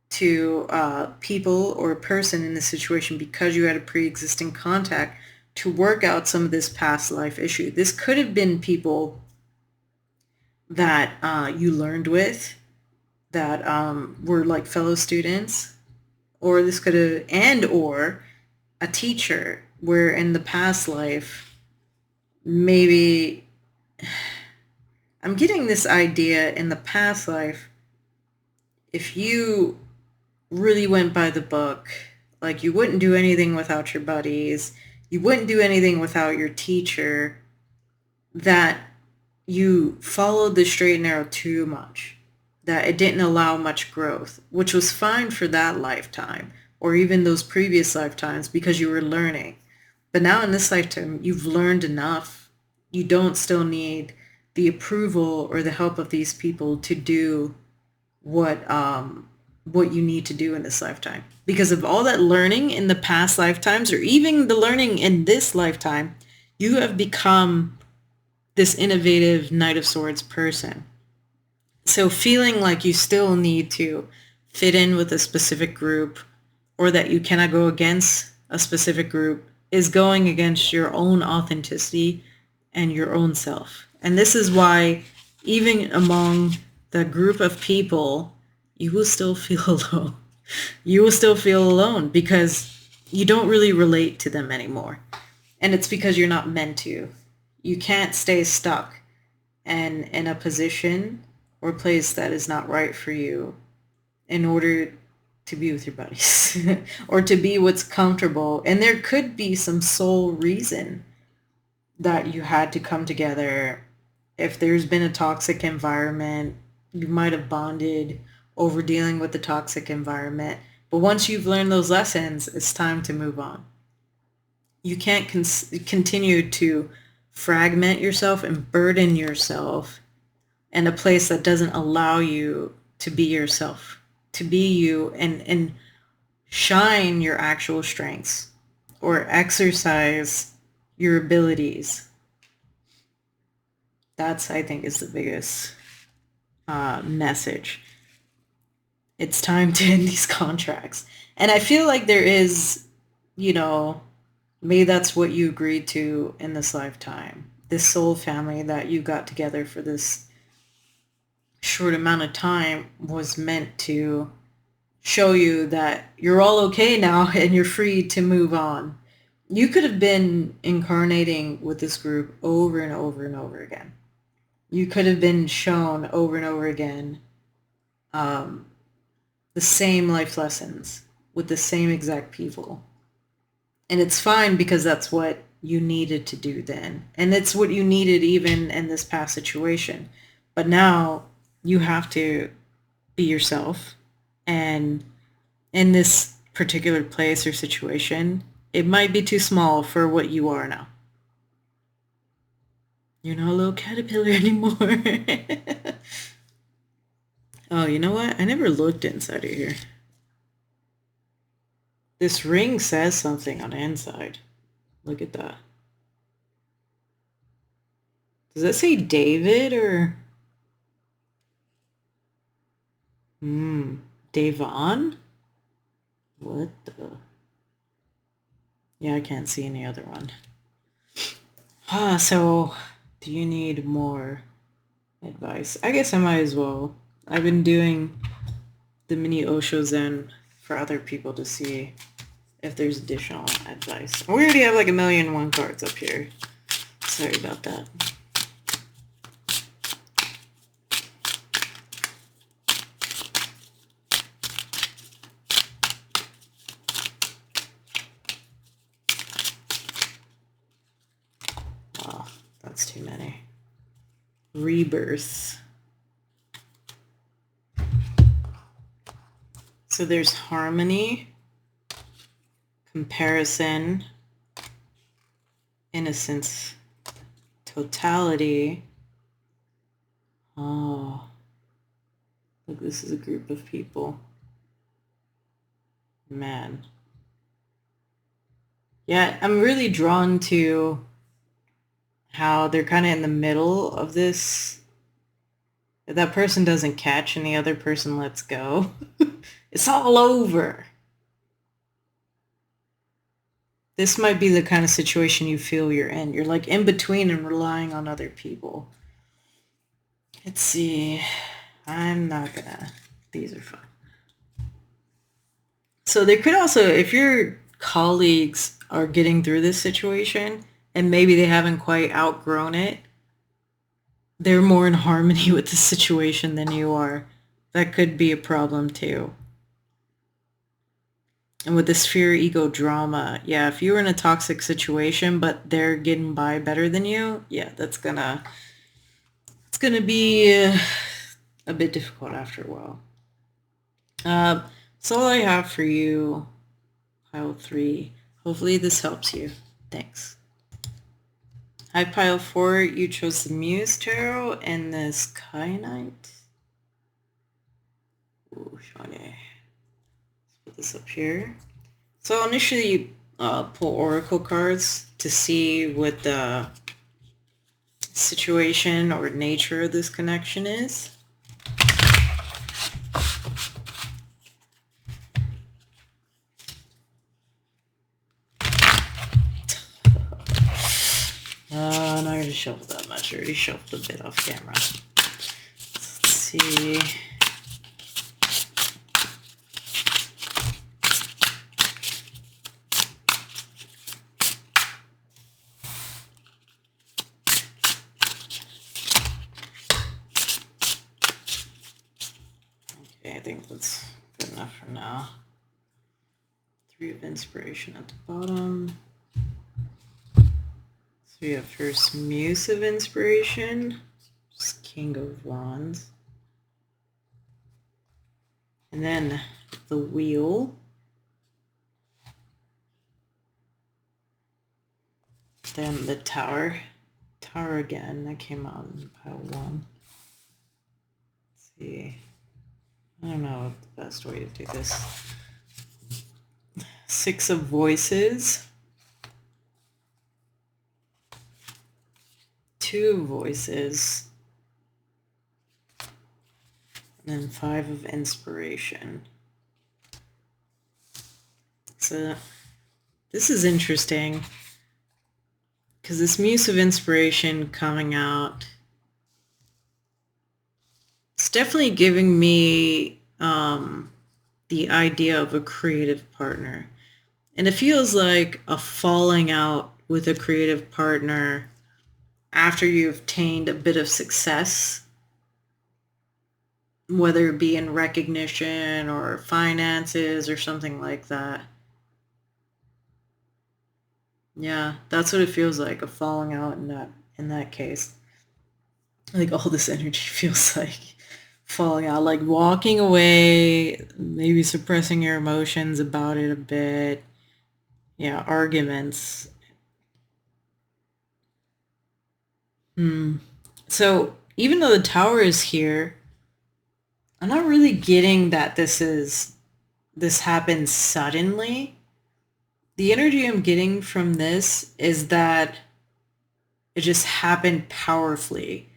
to people or a person in this situation because you had a pre-existing contact to work out some of this past life issue. This could have been people that you learned with that were like fellow students, or this could have, or a teacher where in the past life, maybe I'm getting this idea in the past life, if you really went by the book, like you wouldn't do anything without your buddies, you wouldn't do anything without your teacher, that you followed the straight and narrow too much, that it didn't allow much growth, which was fine for that lifetime or even those previous lifetimes because you were learning. But now in this lifetime, you've learned enough. You don't still need the approval or the help of these people to do what you need to do in this lifetime. Because of all that learning in the past lifetimes, or even the learning in this lifetime, you have become this innovative Knight of Swords person. So feeling like you still need to fit in with a specific group, or that you cannot go against a specific group, is going against your own authenticity and your own self. And this is why even among the group of people, you will still feel alone. You will still feel alone because you don't really relate to them anymore. And it's because you're not meant to. You can't stay stuck and in a position or place that is not right for you in order to be with your buddies or to be what's comfortable. And there could be some sole reason that you had to come together. If there's been a toxic environment, you might have bonded over dealing with the toxic environment. But once you've learned those lessons, it's time to move on. You can't continue to fragment yourself and burden yourself in a place that doesn't allow you to be yourself, to be you and shine your actual strengths or exercise your abilities. That's, I think, is the biggest message. It's time to end these contracts. And I feel like there is, maybe that's what you agreed to in this lifetime. This soul family that you got together for this short amount of time was meant to show you that you're all okay now and you're free to move on. You could have been incarnating with this group over and over and over again. You could have been shown over and over again the same life lessons with the same exact people. And it's fine because that's what you needed to do then. And it's what you needed even in this past situation. But now you have to be yourself. And in this particular place or situation, it might be too small for what you are now. You're not a little caterpillar anymore. Oh, you know what? I never looked inside of here. This ring says something on the inside. Look at that. Does that say David or... Davon? What the... Yeah, I can't see any other one. So do you need more advice? I guess I might as well. I've been doing the mini Osho Zen for other people to see if there's additional advice. We already have like 1,000,001 cards up here. Sorry about that. rebirth. So there's harmony, comparison, innocence, totality. Oh, look, this is a group of people. Man. Yeah, I'm really drawn to how they're kind of in the middle of this. If that person doesn't catch and the other person lets go, it's all over. This might be the kind of situation you feel you're in. You're like in between and relying on other people. Let's see. I'm not gonna. These are fun. So there could also, if your colleagues are getting through this situation and maybe they haven't quite outgrown it, they're more in harmony with the situation than you are. That could be a problem too. And with this fear, ego, drama, yeah, if you're in a toxic situation but they're getting by better than you, yeah, it's gonna be a bit difficult after a while. That's all I have for you, pile 3. Hopefully this helps you. Thanks. Hi, pile 4. You chose the Muse Tarot and this Kyanite. Ooh, Shana. Let's put this up here. So I'll initially pull oracle cards to see what the situation or nature of this connection is. I'm not going to shuffle that much. I already shuffled a bit off camera. Let's see. Okay, I think that's good enough for now. 3 of inspiration at the bottom. So we have first Muse of inspiration, just King of Wands. And then the Wheel. Then the Tower. Tower again, that came out in pile 1. Let's see. I don't know the best way to do this. 6 of Voices. 2 Voices, and then 5 of inspiration. So this is interesting because this Muse of inspiration coming out, it's definitely giving me the idea of a creative partner. And it feels like a falling out with a creative partner after you've attained a bit of success, whether it be in recognition or finances or something like that. Yeah, that's what it feels like, a falling out in that case. Like all this energy feels like falling out, like walking away, maybe suppressing your emotions about it a bit. Yeah, arguments. So even though the Tower is here, I'm not really getting that this happens suddenly. The energy I'm getting from this is that it just happened powerfully.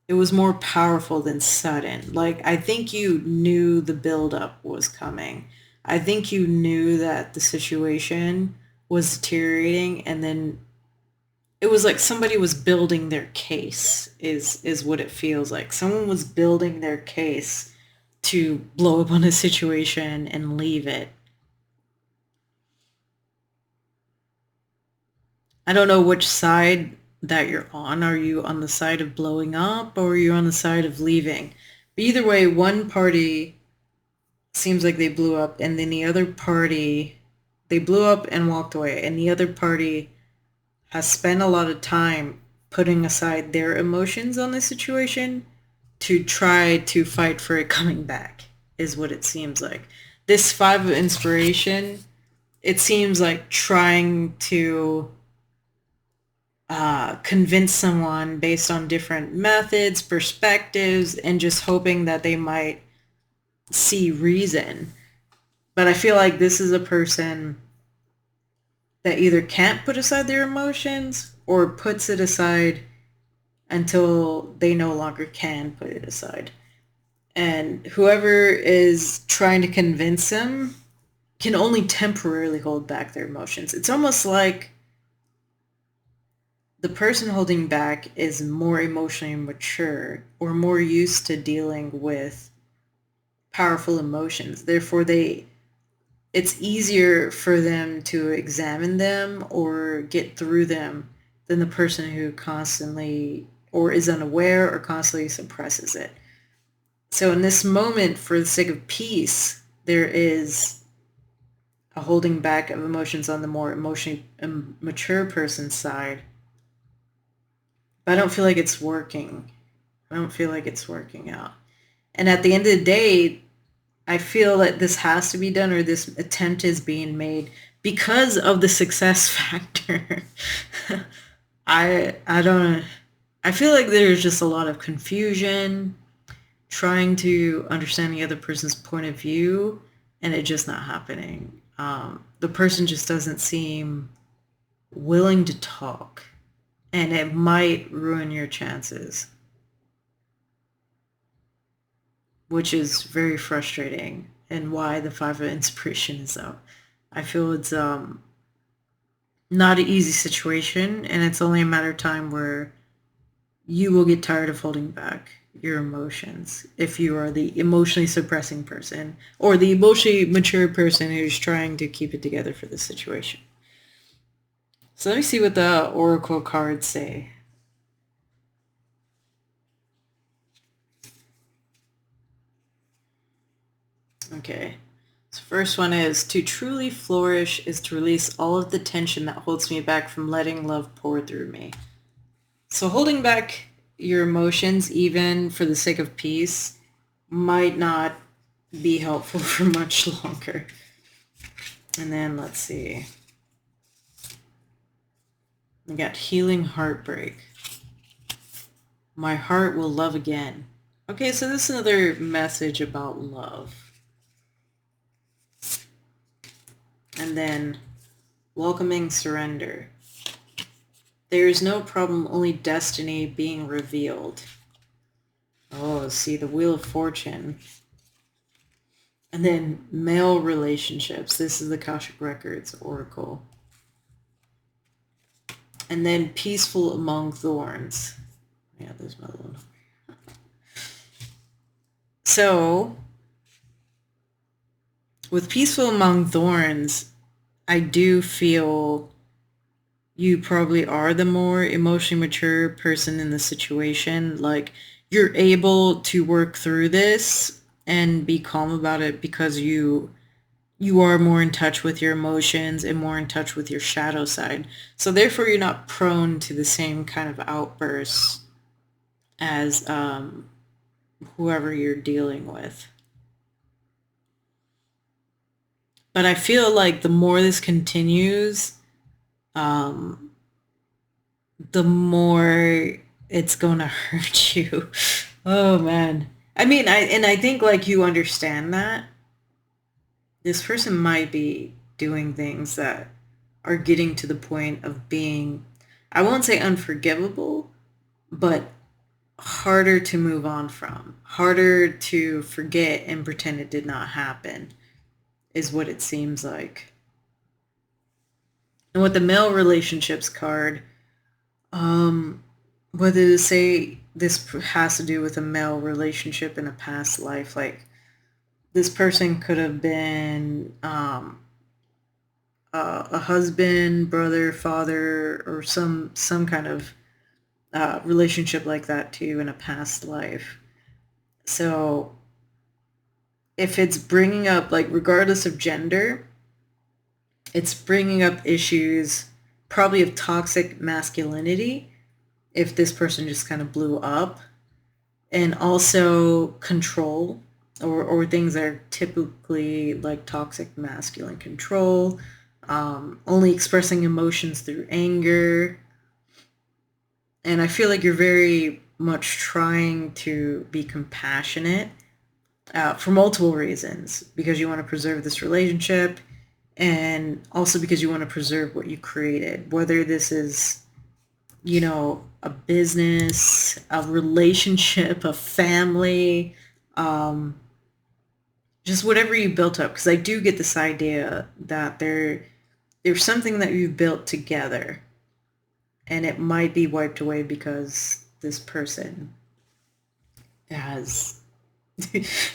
It was more powerful than sudden. Like, I think you knew the buildup was coming. I think you knew that the situation was deteriorating, and then it was like somebody was building their case is what it feels like. Someone was building their case to blow up on a situation and leave it. I don't know which side that you're on. Are you on the side of blowing up or are you on the side of leaving? But either way, one party seems like they blew up, and then the other party, they blew up and walked away, and the other party has spent a lot of time putting aside their emotions on this situation to try to fight for it coming back, is what it seems like. This Five of Inspiration, it seems like trying to convince someone based on different methods, perspectives, and just hoping that they might see reason. But I feel like this is a person that either can't put aside their emotions or puts it aside until they no longer can put it aside. And whoever is trying to convince them can only temporarily hold back their emotions. It's almost like the person holding back is more emotionally mature or more used to dealing with powerful emotions. Therefore, it's easier for them to examine them or get through them than the person who constantly or is unaware or constantly suppresses it. So in this moment, for the sake of peace, there is a holding back of emotions on the more emotionally mature person's side. But I don't feel like it's working. I don't feel like it's working out. And at the end of the day, I feel that this has to be done, or this attempt is being made because of the success factor. I don't. I feel like there's just a lot of confusion, trying to understand the other person's point of view, and it just not happening. The person just doesn't seem willing to talk, and it might ruin your chances, which is very frustrating, and why the Five of Inspiration is up. I feel it's not an easy situation, and it's only a matter of time where you will get tired of holding back your emotions if you are the emotionally suppressing person or the emotionally mature person who's trying to keep it together for the situation. So let me see what the Oracle cards say. Okay. So first one is, to truly flourish is to release all of the tension that holds me back from letting love pour through me. So holding back your emotions, even for the sake of peace, might not be helpful for much longer. And then let's see. We got healing heartbreak. My heart will love again. Okay, so this is another message about love. And then welcoming surrender. There is no problem, only destiny being revealed. Oh, see, the Wheel of Fortune. And then male relationships. This is the Akashic Records Oracle. And then peaceful among thorns. Yeah, there's my little... So, with peaceful among thorns, I do feel you probably are the more emotionally mature person in the situation. Like, you're able to work through this and be calm about it because you are more in touch with your emotions and more in touch with your shadow side. So therefore, you're not prone to the same kind of outbursts as whoever you're dealing with. But I feel like the more this continues, the more it's going to hurt you. Oh, man. I mean, I think, like, you understand that this person might be doing things that are getting to the point of being, I won't say unforgivable, but harder to move on from, harder to forget and pretend it did not happen, is what it seems like. And with the male relationships card, whether to say this has to do with a male relationship in a past life, like this person could have been a husband, brother, father, or some kind of relationship like that too in a past life. So if it's bringing up, like, regardless of gender, it's bringing up issues probably of toxic masculinity if this person just kind of blew up, and also control, or things that are typically like toxic masculine control, only expressing emotions through anger. And I feel like you're very much trying to be compassionate for multiple reasons, because you want to preserve this relationship, and also because you want to preserve what you created, whether this is, you know, a business, a relationship, a family, just whatever you built up. Because I do get this idea that there's something that you've built together, and it might be wiped away because this person has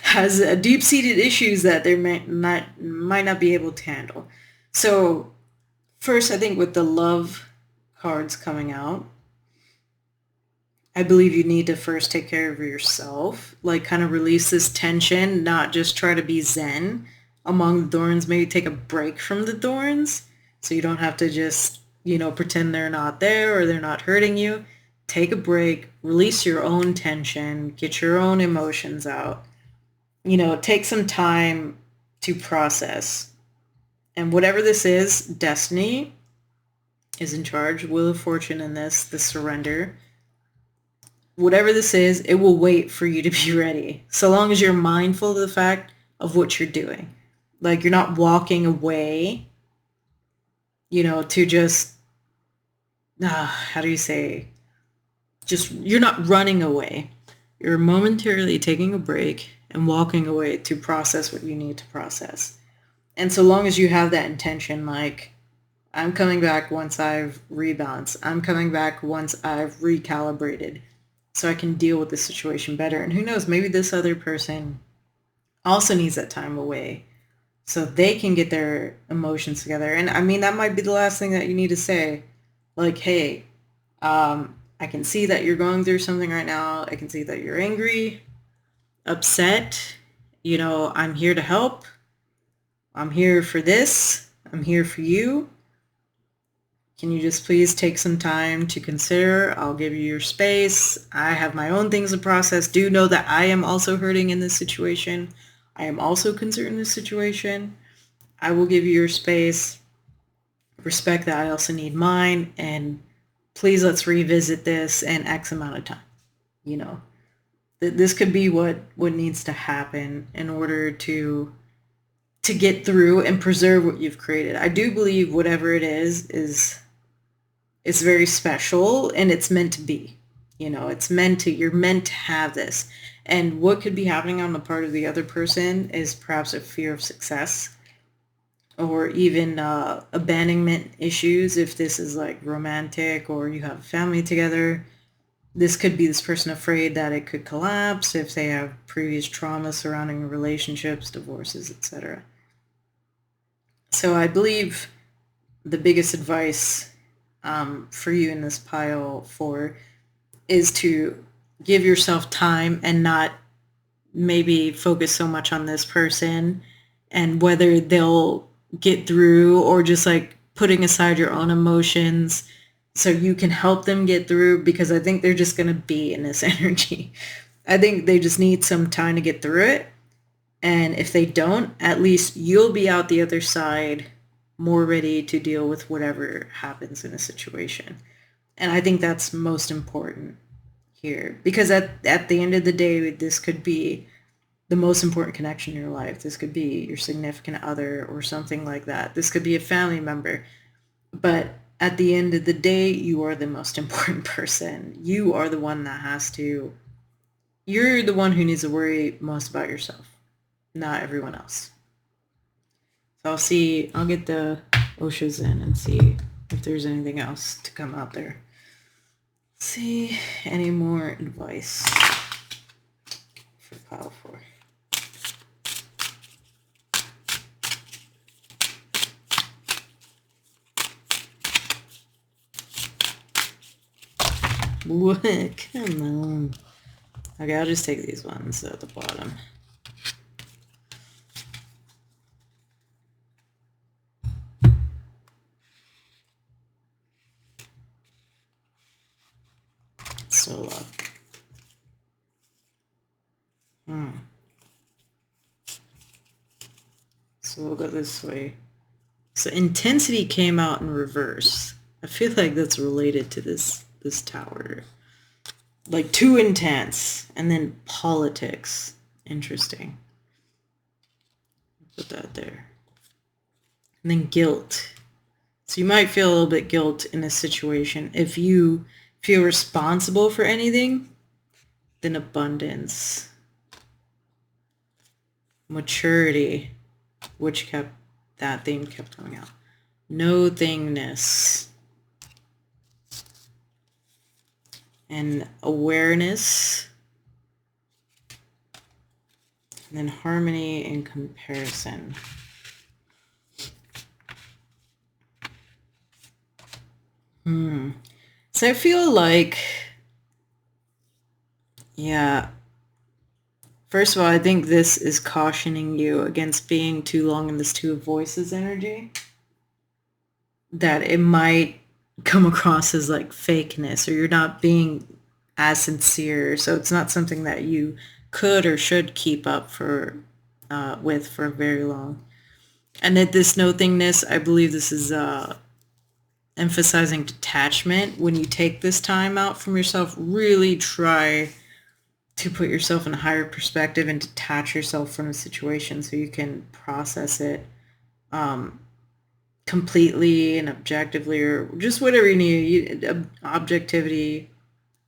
has deep-seated issues that they might not be able to handle. So first, I think with the love cards coming out, I believe you need to first take care of yourself, like kind of release this tension, not just try to be zen among the thorns. Maybe take a break from the thorns so you don't have to just, you know, pretend they're not there or they're not hurting you. Take a break, release your own tension, get your own emotions out. You know, take some time to process. And whatever this is, destiny is in charge, Wheel of Fortune in this, the surrender. Whatever this is, it will wait for you to be ready. So long as you're mindful of the fact of what you're doing. Like, you're not walking away, you know, to just, how do you say, just, you're not running away. You're momentarily taking a break and walking away to process what you need to process. And so long as you have that intention, like, I'm coming back once I've rebalanced. I'm coming back once I've recalibrated, so I can deal with the situation better. And who knows, maybe this other person also needs that time away so they can get their emotions together. And I mean, that might be the last thing that you need to say. Like, hey, I can see that you're going through something right now. I can see that you're angry, upset. You know, I'm here to help. I'm here for this. I'm here for you. Can you just please take some time to consider? I'll give you your space. I have my own things to process. Do know that I am also hurting in this situation. I am also concerned in this situation. I will give you your space. Respect that I also need mine. And please, let's revisit this in X amount of time. You know, this could be what needs to happen in order to get through and preserve what you've created. I do believe whatever it is it's very special, and it's meant to be. You know, you're meant to have this. And what could be happening on the part of the other person is perhaps a fear of success, or even abandonment issues if this is like romantic or you have a family together. This could be this person afraid that it could collapse if they have previous trauma surrounding relationships, divorces, etc. So I believe the biggest advice for you in this pile 4 is to give yourself time and not maybe focus so much on this person and whether they'll get through, or just like putting aside your own emotions so you can help them get through, because I think they're just going to be in this energy. I think they just need some time to get through it. And if they don't, at least you'll be out the other side more ready to deal with whatever happens in a situation. And I think that's most important here, because at the end of the day, this could be the most important connection in your life. This could be your significant other or something like that. This could be a family member. But at the end of the day, you are the most important person. You are the one that you're the one who needs to worry most about yourself, not everyone else. So I'll get the Oshas in and see if there's anything else to come out there. Let's see, any more advice for pile 4? What? Come on. Okay, I'll just take these ones at the bottom. So we'll go this way. So intensity came out in reverse. I feel like that's related to this tower. Like too intense. And then politics. Interesting. Put that there. And then guilt. So you might feel a little bit guilt in a situation. If you feel responsible for anything, then abundance. Maturity, which kept, that theme kept coming out. No thingness. And awareness. And then harmony and comparison. So I feel like, yeah, first of all, I think this is cautioning you against being too long in this Two of Voices energy. That it might come across as like fakeness, or you're not being as sincere. So it's not something that you could or should keep up with for very long. And that this no thingness, I believe this is emphasizing detachment. When you take this time out from yourself, really try to put yourself in a higher perspective and detach yourself from a situation so you can process it completely and objectively, or just whatever you need. Objectivity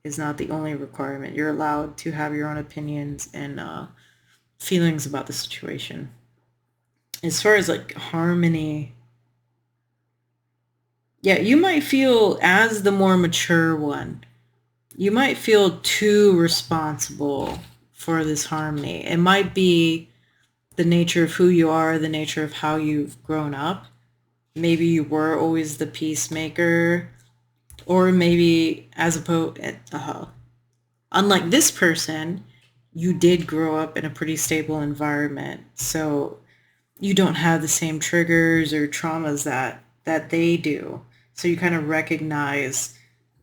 is not the only requirement. You're allowed to have your own opinions and feelings about the situation. As far as like harmony, yeah, you might feel, as the more mature one, you might feel too responsible for this harmony. It might be the nature of who you are, the nature of how you've grown up. Maybe you were always the peacemaker, or maybe unlike this person, you did grow up in a pretty stable environment. So you don't have the same triggers or traumas that they do. So you kind of recognize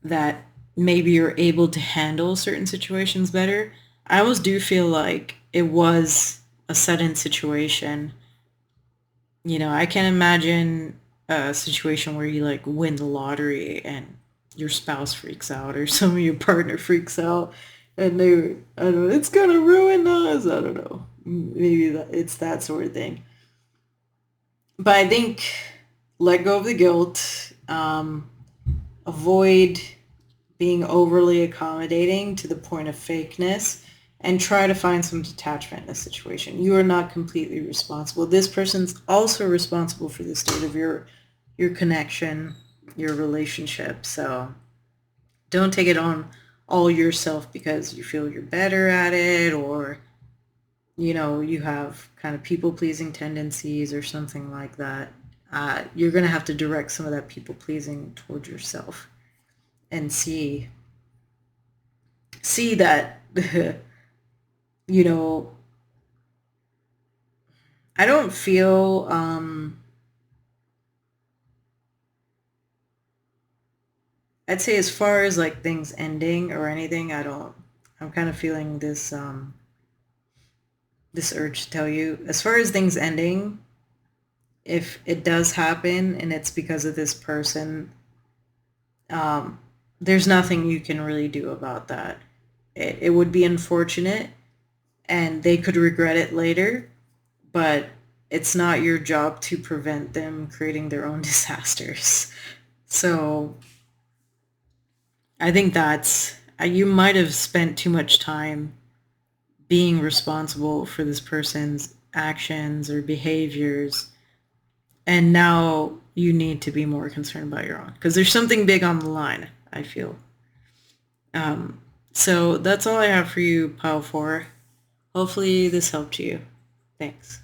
that maybe you're able to handle certain situations better. I almost do feel like it was a sudden situation. You know, I can't imagine a situation where you like win the lottery and your spouse freaks out, or some of your partner freaks out, and I don't know, it's gonna ruin us. I don't know. Maybe it's that sort of thing. But I think let go of the guilt. Avoid being overly accommodating to the point of fakeness, and try to find some detachment in the situation. You are not completely responsible. This person's also responsible for the state of your connection, your relationship. So don't take it on all yourself because you feel you're better at it, or you know, you have kind of people-pleasing tendencies or something like that. You're going to have to direct some of that people-pleasing towards yourself and see that, you know, I don't feel, I'd say as far as like things ending or anything, I'm kind of feeling this, this urge to tell you, as far as things ending, if it does happen and it's because of this person, there's nothing you can really do about that. It would be unfortunate and they could regret it later, but it's not your job to prevent them creating their own disasters. So I think you might have spent too much time being responsible for this person's actions or behaviors, and now you need to be more concerned about your own, because there's something big on the line, I feel. So that's all I have for you, Pile 4. Hopefully this helped you. Thanks.